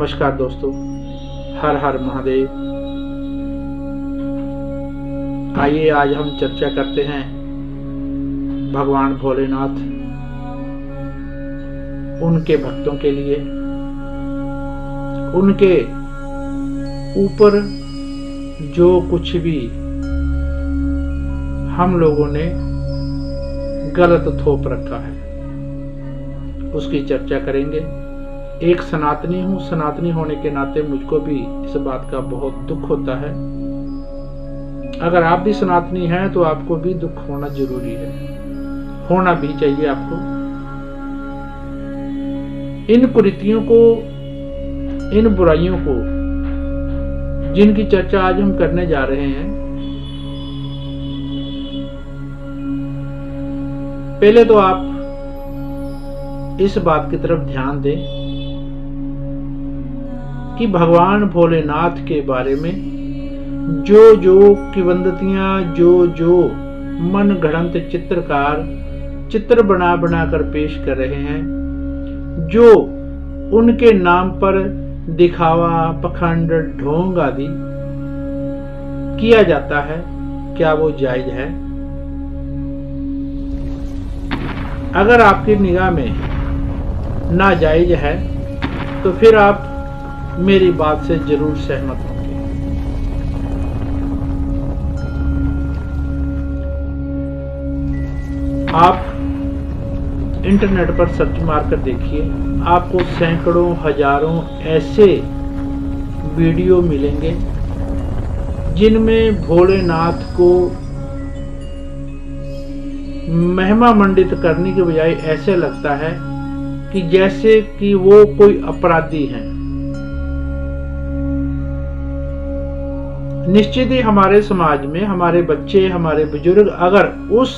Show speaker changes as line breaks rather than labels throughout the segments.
नमस्कार दोस्तों, हर हर महादेव। आइए आज हम चर्चा करते हैं भगवान भोलेनाथ, उनके भक्तों के लिए, उनके ऊपर जो कुछ भी हम लोगों ने गलत थोप रखा है उसकी चर्चा करेंगे। एक सनातनी हूँ, सनातनी होने के नाते मुझको भी इस बात का बहुत दुख होता है। अगर आप भी सनातनी हैं तो आपको भी दुख होना जरूरी है, होना भी चाहिए आपको। इन कुरीतियों को, इन बुराइयों को जिनकी चर्चा आज हम करने जा रहे हैं, पहले तो आप इस बात की तरफ ध्यान दें कि भगवान भोलेनाथ के बारे में जो किंवदंतियां, जो मन गढ़ंत चित्रकार चित्र बना कर पेश कर रहे हैं, जो उनके नाम पर दिखावा, पखंड, ढोंग आदि किया जाता है, क्या वो जायज है? अगर आपकी निगाह में नाजायज है तो फिर आप मेरी बात से जरूर सहमत होंगे। आप इंटरनेट पर सर्च मार कर देखिए, आपको सैकड़ों हजारों ऐसे वीडियो मिलेंगे जिनमें भोलेनाथ को महिमा मंडित करने के बजाय ऐसे लगता है कि जैसे कि वो कोई अपराधी हैं। निश्चित ही हमारे समाज में हमारे बच्चे, हमारे बुजुर्ग अगर उस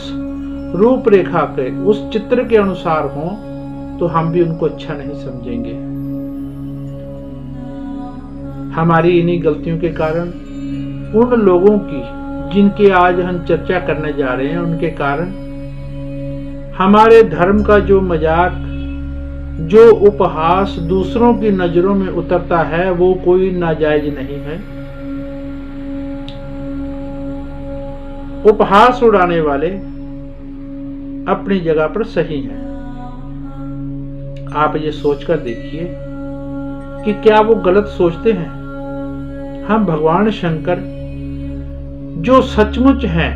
रूपरेखा के, उस चित्र के अनुसार हों तो हम भी उनको अच्छा नहीं समझेंगे। हमारी इन्हीं गलतियों के कारण उन लोगों की जिनकी आज हम चर्चा करने जा रहे हैं, उनके कारण हमारे धर्म का जो मजाक, जो उपहास दूसरों की नजरों में उतरता है, वो कोई नाजायज नहीं है। उपहास उड़ाने वाले अपनी जगह पर सही हैं। आप ये सोचकर देखिए कि क्या वो गलत सोचते हैं? हम भगवान शंकर जो सचमुच हैं,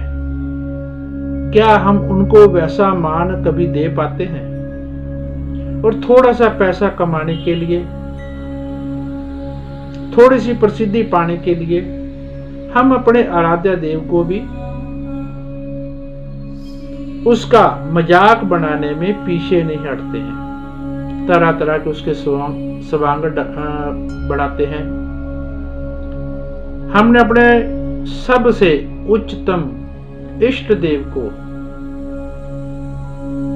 क्या हम उनको वैसा मान कभी दे पाते हैं? और थोड़ा सा पैसा कमाने के लिए, थोड़ी सी प्रसिद्धि पाने के लिए हम अपने आराध्य देव को भी उसका मजाक बनाने में पीछे नहीं हटते हैं। तरह तरह के उसके स्वांग बढ़ाते हैं। हमने अपने सबसे उच्चतम इष्ट देव को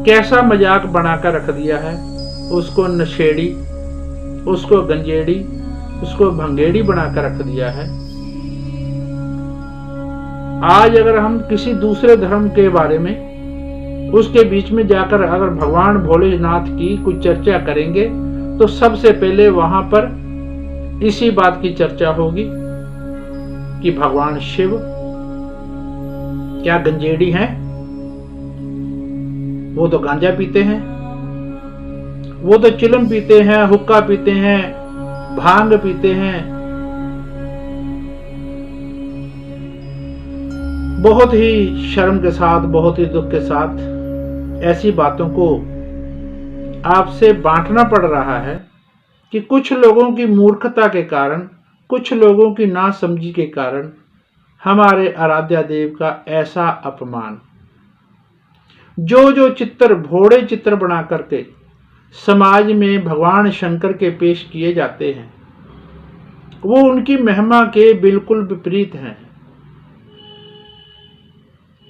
कैसा मजाक बनाकर रख दिया है। उसको नशेड़ी, उसको गंजेड़ी, उसको भंगेड़ी बनाकर रख दिया है। आज अगर हम किसी दूसरे धर्म के बारे में उसके बीच में जाकर अगर भगवान भोलेनाथ की कुछ चर्चा करेंगे तो सबसे पहले वहां पर इसी बात की चर्चा होगी कि भगवान शिव क्या गंजेड़ी हैं? वो तो गांजा पीते हैं, वो तो चिलम पीते हैं, हुक्का पीते हैं, भांग पीते हैं। बहुत ही शर्म के साथ, बहुत ही दुख के साथ ऐसी बातों को आपसे बांटना पड़ रहा है कि कुछ लोगों की मूर्खता के कारण, कुछ लोगों की नासमझी के कारण हमारे आराध्य देव का ऐसा अपमान। जो चित्र, भोड़े चित्र बना करके समाज में भगवान शंकर के पेश किए जाते हैं, वो उनकी महिमा के बिल्कुल विपरीत हैं।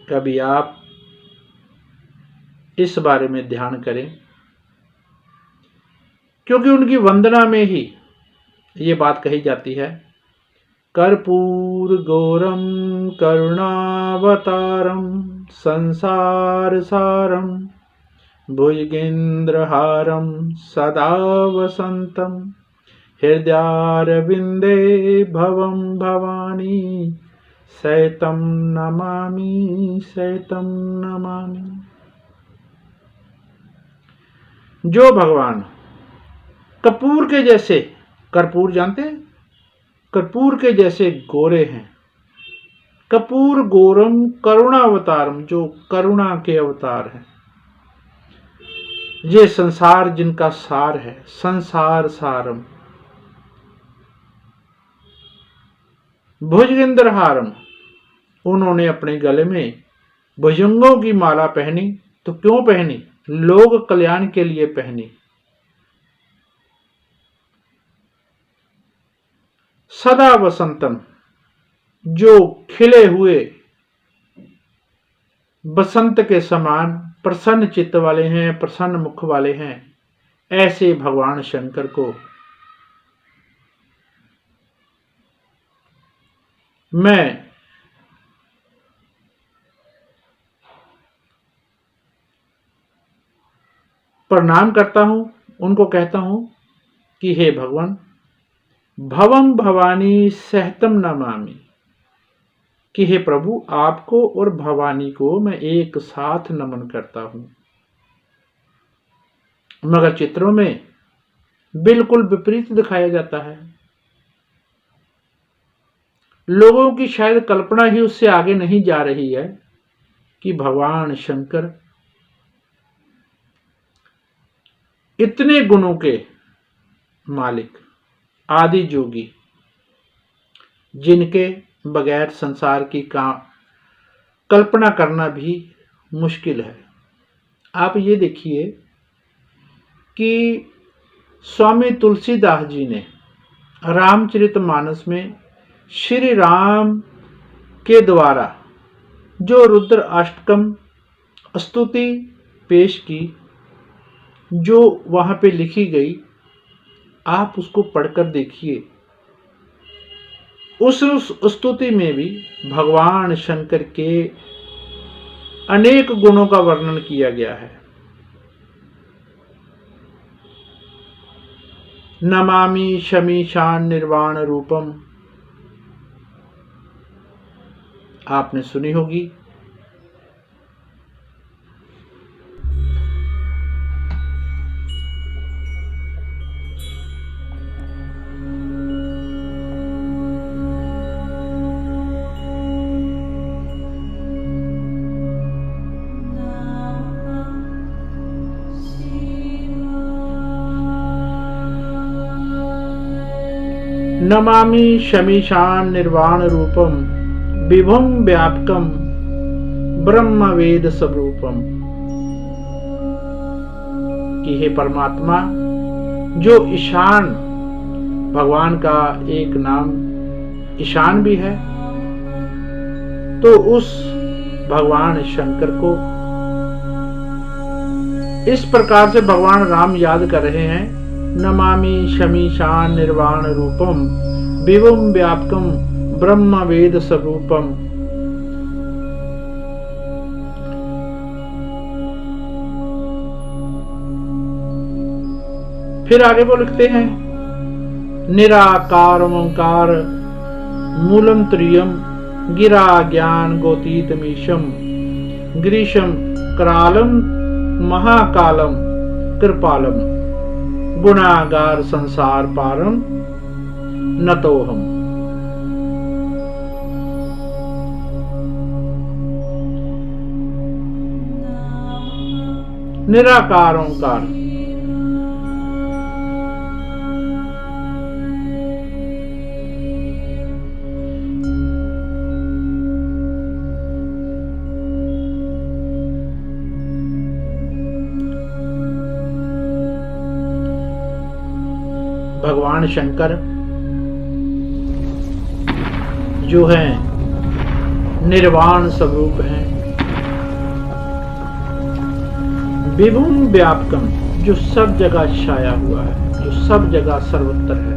कभी आप इस बारे में ध्यान करें, क्योंकि उनकी वंदना में ही ये बात कही जाती है, कर्पूर गौरम करुणावतारम संसार सारम भुजगेंद्रहारम सदा वसंतम हृदयारविंदे भवं भवानी सैतं नमामि सैतं नमामि। जो भगवान कपूर के जैसे, कर्पूर जानते हैं, कर्पूर के जैसे गोरे हैं, कपूर गोरम करुणावतारम, जो करुणा के अवतार हैं, ये संसार जिनका सार है, संसार सारम, भुजगेंद्रहारम, उन्होंने अपने गले में भुजंगों की माला पहनी। तो क्यों पहनी? लोक कल्याण के लिए पहनी। सदा वसंतम, जो खिले हुए बसंत के समान प्रसन्न चित्त वाले हैं, प्रसन्न मुख वाले हैं, ऐसे भगवान शंकर को मैं प्रणाम करता हूं। उनको कहता हूं कि हे भगवान, भवम भवानी सहतम नमामि, कि हे प्रभु, आपको और भवानी को मैं एक साथ नमन करता हूं। मगर चित्रों में बिल्कुल विपरीत दिखाया जाता है। लोगों की शायद कल्पना ही उससे आगे नहीं जा रही है कि भगवान शंकर इतने गुणों के मालिक, आदि जोगी, जिनके बगैर संसार की कल्पना करना भी मुश्किल है। आप ये देखिए कि स्वामी तुलसीदास जी ने रामचरितमानस में श्री राम के द्वारा जो रुद्र अष्टकम स्तुति पेश की, जो वहां पे लिखी गई, आप उसको पढ़कर देखिए। उस स्तुति में भी भगवान शंकर के अनेक गुणों का वर्णन किया गया है। नमामि शमीशान निर्वाण रूपम, आपने सुनी होगी। नमामि शमीशान निर्वाण रूपम विभुम व्यापकम ब्रह्म वेद स्वरूपम, कि हे परमात्मा, जो ईशान, भगवान का एक नाम ईशान भी है, तो उस भगवान शंकर को इस प्रकार से भगवान राम याद कर रहे हैं। नमामि शमीशान निर्वाण रूपम विभुम व्यापकम ब्रह्म वेद स्वरूपम। फिर आगे वो लिखते हैं, निराकार ओंकार मूलम त्रियम गिरा ज्ञान गोतीतमीशम ग्रीशम करालम महाकालम कृपालम गुणागार संसार पारम नतोहम। निराकार ओंकार, भगवान शंकर जो है निर्वाण स्वरूप हैं, विभुम व्यापकम, जो सब जगह छाया हुआ है, जो सब जगह सर्वत्र है,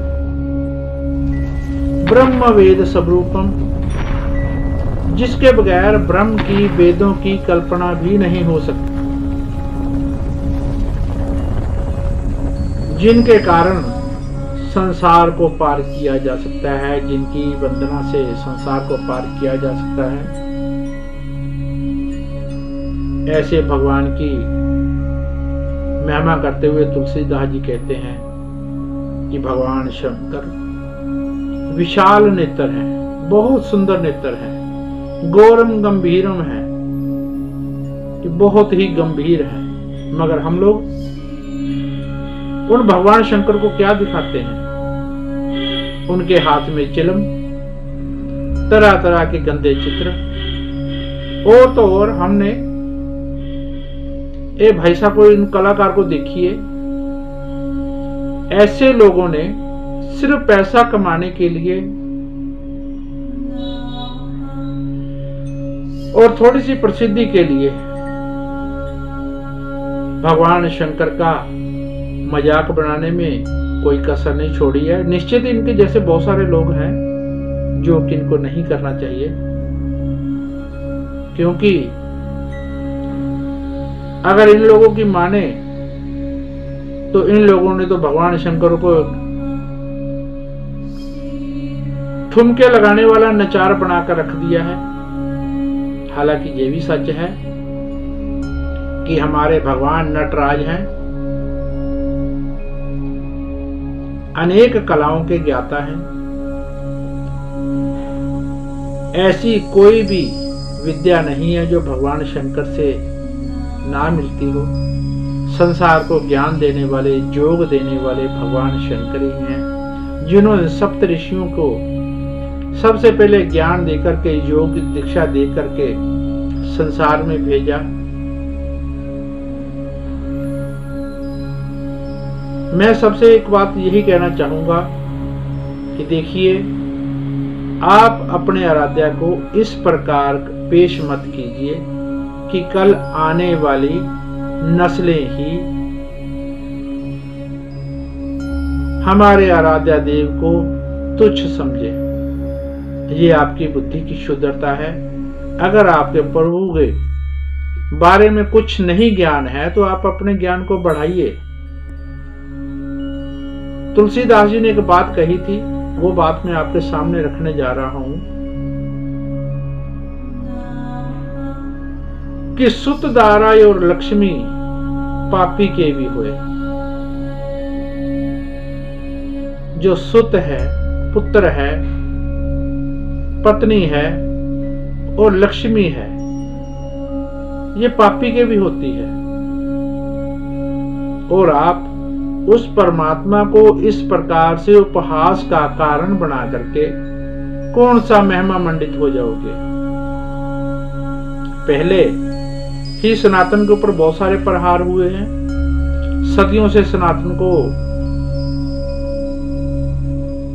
ब्रह्म वेद स्वरूपम, जिसके बगैर ब्रह्म की वेदों की कल्पना भी नहीं हो सकती, जिनके कारण संसार को पार किया जा सकता है, जिनकी वंदना से संसार को पार किया जा सकता है। ऐसे भगवान की महिमा करते हुए तुलसीदास जी कहते हैं कि भगवान शंकर विशाल नेत्र हैं, बहुत सुंदर नेत्र हैं, गौरम गंभीरम है, बहुत ही गंभीर है। मगर हम लोग उन भगवान शंकर को क्या दिखाते हैं? उनके हाथ में चिलम, तरह तरह के गंदे चित्र, और तो और हमने भाई साहब को, इन कलाकार को देखिए, ऐसे लोगों ने सिर्फ पैसा कमाने के लिए और थोड़ी सी प्रसिद्धि के लिए भगवान शंकर का मजाक बनाने में कोई कसर नहीं छोड़ी है। निश्चित इनके जैसे बहुत सारे लोग हैं जो कि इनको नहीं करना चाहिए, क्योंकि अगर इन लोगों की माने तो इन लोगों ने तो भगवान शंकर को ठुमके लगाने वाला नचार बनाकर रख दिया है। हालांकि ये भी सच है कि हमारे भगवान नटराज हैं, अनेक कलाओं के ज्ञाता हैं। ऐसी कोई भी विद्या नहीं है जो भगवान शंकर से ना मिलती हो। संसार को ज्ञान देने वाले, योग देने वाले भगवान शंकर ही हैं, जिन्होंने सप्त ऋषियों को सबसे पहले ज्ञान देकर के, योग दीक्षा देकर के संसार में भेजा। मैं सबसे एक बात यही कहना चाहूंगा कि देखिए, आप अपने आराध्या को इस प्रकार पेश मत कीजिए कि कल आने वाली नस्लें ही हमारे आराध्या देव को तुच्छ समझे। ये आपकी बुद्धि की शुद्धता है। अगर आपके प्रभु के बारे में कुछ नहीं ज्ञान है तो आप अपने ज्ञान को बढ़ाइए। तुलसीदास जी ने एक बात कही थी, वो बात मैं आपके सामने रखने जा रहा हूं कि सुत दाराय और लक्ष्मी पापी के भी हुए। जो सुत है, पुत्र है, पत्नी है और लक्ष्मी है, ये पापी के भी होती है। और आप उस परमात्मा को इस प्रकार से उपहास का कारण बना करके कौन सा महिमा मंडित हो जाओगे? पहले ही सनातन के ऊपर बहुत सारे प्रहार हुए हैं। सदियों से सनातन को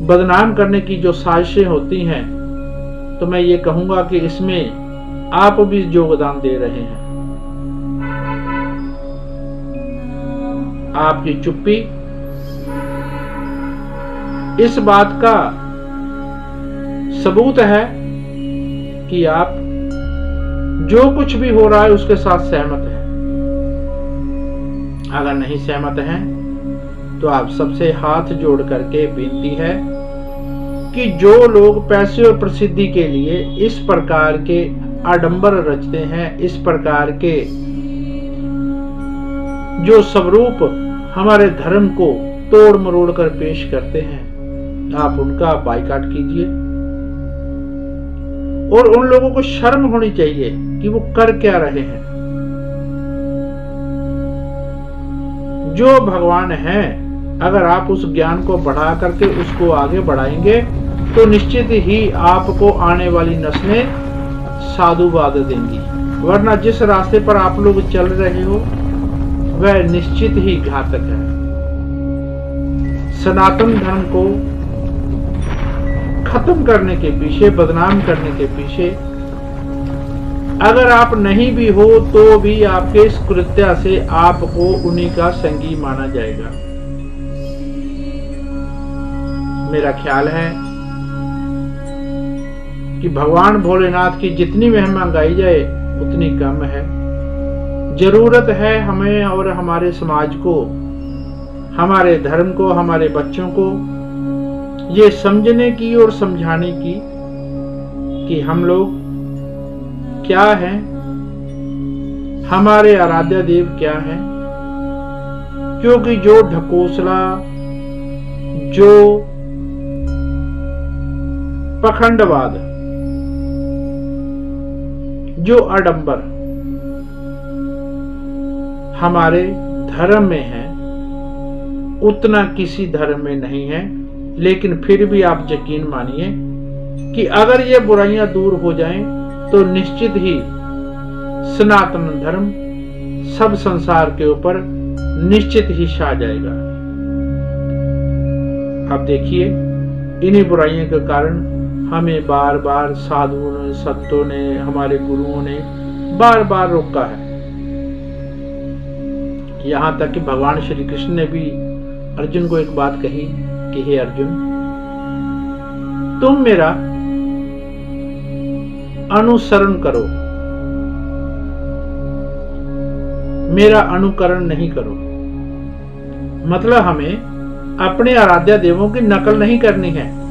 बदनाम करने की जो साजिशें होती हैं, तो मैं ये कहूंगा कि इसमें आप भी योगदान दे रहे हैं। आपकी चुप्पी इस बात का सबूत है कि आप जो कुछ भी हो रहा है उसके साथ सहमत हैं। अगर नहीं सहमत हैं तो आप सबसे हाथ जोड़ करके विनती है कि जो लोग पैसे और प्रसिद्धि के लिए इस प्रकार के आडंबर रचते हैं, इस प्रकार के जो स्वरूप हमारे धर्म को तोड़ मरोड़ कर पेश करते हैं, आप उनका बायकॉट कीजिए। और उन लोगों को शर्म होनी चाहिए कि वो कर क्या रहे हैं। जो भगवान है, अगर आप उस ज्ञान को बढ़ा करके उसको आगे बढ़ाएंगे तो निश्चित ही आपको आने वाली नस्लें साधुवाद देंगी। वरना जिस रास्ते पर आप लोग चल रहे हो वह निश्चित ही घातक है। सनातन धर्म को खत्म करने के पीछे, बदनाम करने के पीछे अगर आप नहीं भी हो तो भी आपके इस कृत्य से आपको उन्हीं का संगी माना जाएगा। मेरा ख्याल है कि भगवान भोलेनाथ की जितनी महिमा गाई जाए उतनी कम है। जरूरत है हमें और हमारे समाज को, हमारे धर्म को, हमारे बच्चों को ये समझने की और समझाने की कि हम लोग क्या हैं, हमारे आराध्य देव क्या हैं। क्योंकि जो ढकोसला, जो पखंडवाद, जो आडंबर हमारे धर्म में है, उतना किसी धर्म में नहीं है। लेकिन फिर भी आप यकीन मानिए कि अगर ये बुराइयां दूर हो जाएं तो निश्चित ही सनातन धर्म सब संसार के ऊपर निश्चित ही छा जाएगा। अब देखिए, इन्हीं बुराइयों के कारण हमें बार बार साधुओं ने, संतों ने, हमारे गुरुओं ने बार बार रोका है। यहां तक कि भगवान श्री कृष्ण ने भी अर्जुन को एक बात कही कि हे अर्जुन, तुम मेरा अनुसरण करो, मेरा अनुकरण नहीं करो। मतलब हमें अपने आराध्य देवों की नकल नहीं करनी है।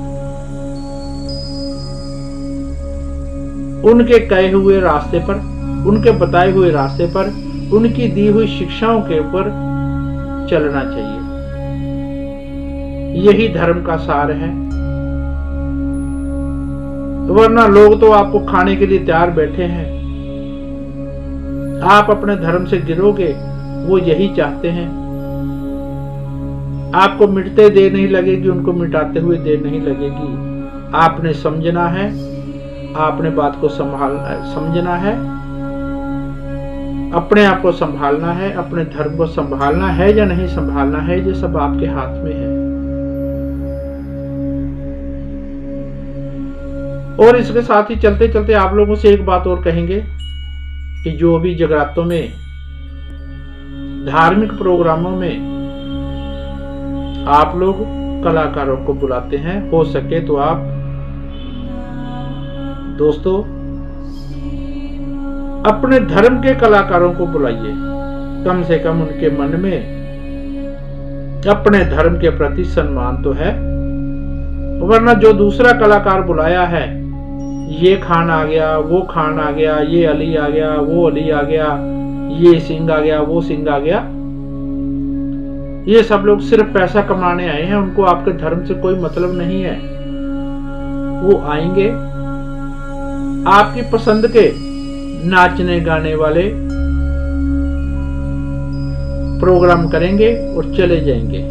उनके कहे हुए रास्ते पर, उनके बताए हुए रास्ते पर, उनकी दी हुई शिक्षाओं के ऊपर चलना चाहिए। यही धर्म का सार है। वरना लोग तो आपको खाने के लिए तैयार बैठे हैं। आप अपने धर्म से गिरोगे, वो यही चाहते हैं। आपको मिटते देर नहीं लगेगी, उनको मिटाते हुए देर नहीं लगेगी। आपने समझना है, आपने बात को समझना है, अपने आप को संभालना है, अपने धर्म को संभालना है या नहीं संभालना है, ये सब आपके हाथ में है। और इसके साथ ही चलते चलते आप लोगों से एक बात और कहेंगे कि जो भी जगरातों में, धार्मिक प्रोग्रामों में आप लोग कलाकारों को बुलाते हैं, हो सके तो आप दोस्तों अपने धर्म के कलाकारों को बुलाइए। कम से कम उनके मन में अपने धर्म के प्रति सम्मान तो है। वरना जो दूसरा कलाकार बुलाया है, ये खान आ गया, वो खान आ गया, ये अली आ गया, वो अली आ गया, ये सिंह आ गया, वो सिंह आ गया, ये सब लोग सिर्फ पैसा कमाने आए हैं। उनको आपके धर्म से कोई मतलब नहीं है। वो आएंगे, आपकी पसंद के नाचने गाने वाले प्रोग्राम करेंगे और चले जाएंगे।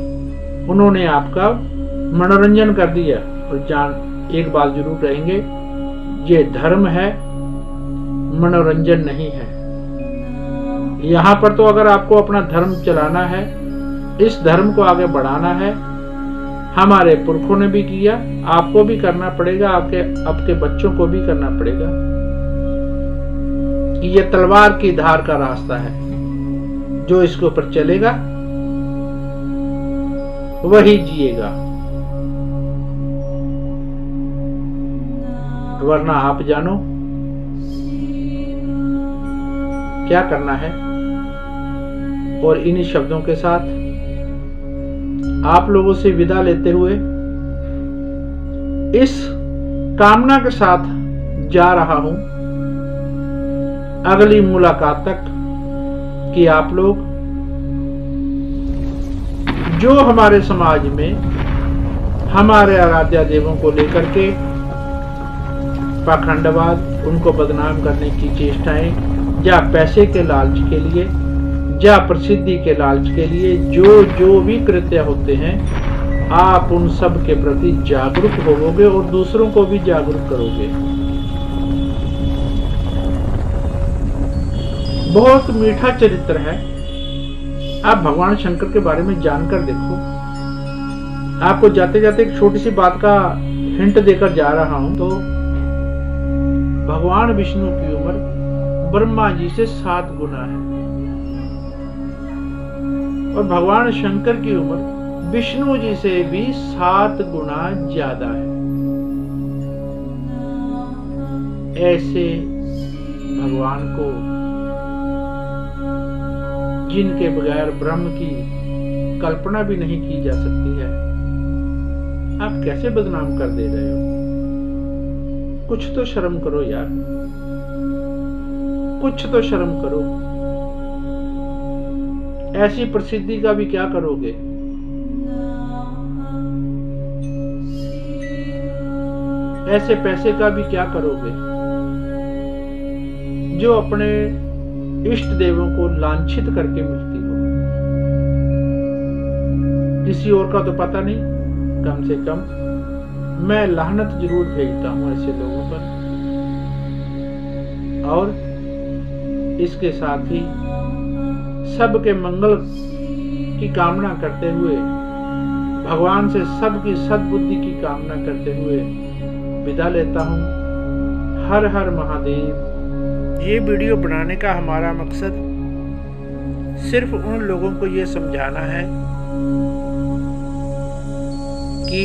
उन्होंने आपका मनोरंजन कर दिया। और एक बात जरूर कहेंगे, ये धर्म है, मनोरंजन नहीं है। यहां पर तो अगर आपको अपना धर्म चलाना है, इस धर्म को आगे बढ़ाना है, हमारे पुरखों ने भी किया, आपको भी करना पड़ेगा, आपके बच्चों को भी करना पड़ेगा। ये तलवार की धार का रास्ता है। जो इसके ऊपर चलेगा वही जिएगा। वरना आप जानो क्या करना है। और इन्हीं शब्दों के साथ आप लोगों से विदा लेते हुए इस कामना के साथ जा रहा हूं अगली मुलाकात तक कि आप लोग जो हमारे समाज में हमारे आराध्य देवों को लेकर के पाखंडवाद, उनको बदनाम करने की चेष्टाएं, या पैसे के लालच के लिए, या प्रसिद्धि के लालच के लिए जो भी कृत्य होते हैं, आप उन सब के प्रति जागरूक होवोगे और दूसरों को भी जागरूक करोगे। बहुत मीठा चरित्र है। आप भगवान शंकर के बारे में जानकर देखो। आपको जाते जाते एक छोटी सी बात का हिंट देकर जा रहा हूं। तो भगवान विष्णु की उम्र ब्रह्मा जी से 7 गुना है और भगवान शंकर की उम्र विष्णु जी से भी 7 गुना ज्यादा है। ऐसे भगवान को, जिनके बगैर ब्रह्म की कल्पना भी नहीं की जा सकती है, आप कैसे बदनाम कर दे रहे हो? कुछ तो शर्म करो यार, कुछ तो शर्म करो। ऐसी प्रसिद्धि का भी क्या करोगे? ऐसे पैसे का भी क्या करोगे जो अपने इष्ट देवों को लांछित करके मिलती हो? किसी और का तो पता नहीं, कम से कम मैं लानत जरूर भेजता हूं ऐसे लोगों पर। और इसके साथ ही सबके मंगल की कामना करते हुए, भगवान से सबकी सद्बुद्धि की कामना करते हुए विदा लेता हूं। हर हर महादेव। ये वीडियो बनाने का हमारा मकसद सिर्फ उन लोगों को ये समझाना है कि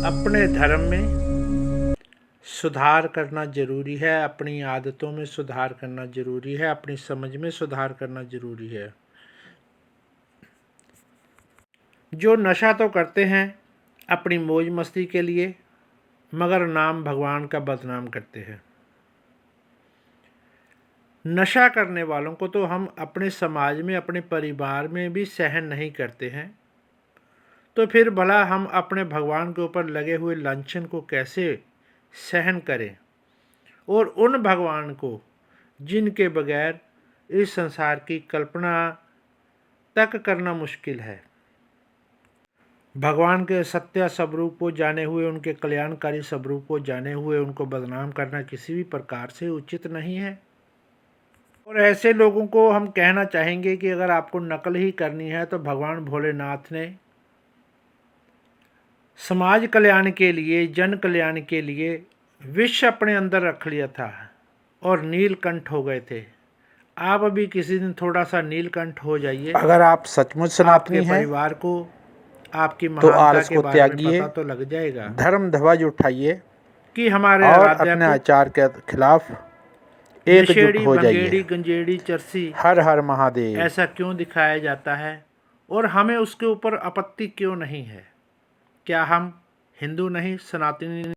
अपने धर्म में सुधार करना जरूरी है, अपनी आदतों में सुधार करना जरूरी है, अपनी समझ में सुधार करना जरूरी है। जो नशा तो करते हैं अपनी मौज मस्ती के लिए, मगर नाम भगवान का बदनाम करते हैं। नशा करने वालों को तो हम अपने समाज में, अपने परिवार में भी सहन नहीं करते हैं, तो फिर भला हम अपने भगवान के ऊपर लगे हुए लांछन को कैसे सहन करें? और उन भगवान को जिनके बगैर इस संसार की कल्पना तक करना मुश्किल है। भगवान के सत्य स्वरूप को जाने हुए, उनके कल्याणकारी स्वरूप को जाने हुए उनको बदनाम करना किसी भी प्रकार से उचित नहीं है। और ऐसे लोगों को हम कहना चाहेंगे कि अगर आपको नकल ही करनी है तो भगवान भोलेनाथ ने समाज कल्याण के लिए, जन कल्याण के लिए विष अपने अंदर रख लिया था और नीलकंठ हो गए थे। आप अभी किसी दिन थोड़ा सा नीलकंठ हो जाइए।
अगर आप सचमुच सनातनी हैं,
परिवार को आपकी
तो
महानता
आलस
के
को
बारे में
त्यागिए,
पता तो लग जाएगा
धर्म ध्वज उठाइए
कि हमारे
और
आराध्य
अपने
को
आचार के खिलाफ एकजुट
नशेड़ी,
हो
भंगेड़ी,
जाइए।
गंजेड़ी, चरसी
हर हर महादेव।
ऐसा क्यों दिखाया जाता है और हमें उसके ऊपर आपत्ति क्यों नहीं है? क्या हम हिंदू नहीं, सनातनी